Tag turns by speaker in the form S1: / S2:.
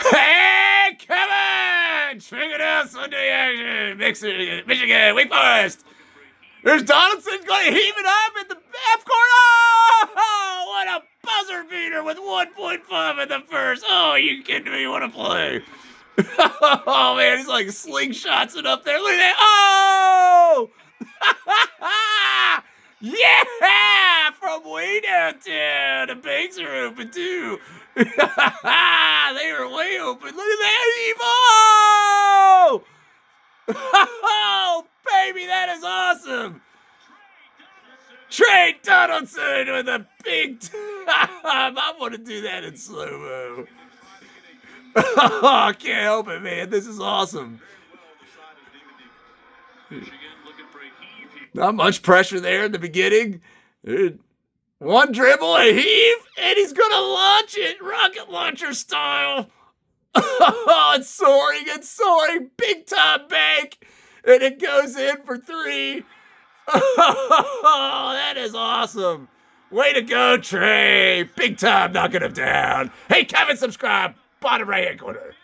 S1: Hey, Kevin! Trigger down Sunday action. Michigan, Wake Forest. There's Donaldson going to heave it up at the half court. Oh, what a buzzer beater with 1.5 in the first. Oh, are you kidding me? What a play. Oh, man, he's like slingshots it up there. Look at that. Oh! Yeah! From way downtown. The banks are open, too. They are way open. Look at that, Evo! Oh, baby, that is awesome. Tre Donaldson with a big time. I want to do that in slow-mo. Oh, I can't help it, man. This is awesome. Not much pressure there in the beginning. One dribble, a heave, and he's going to launch it rocket launcher style. Oh, it's soaring. Big time bank. And it goes in for 3. Oh, that is awesome. Way to go, Tre. Big time knocking him down. Hey, Kevin, subscribe. Bottom right hand corner.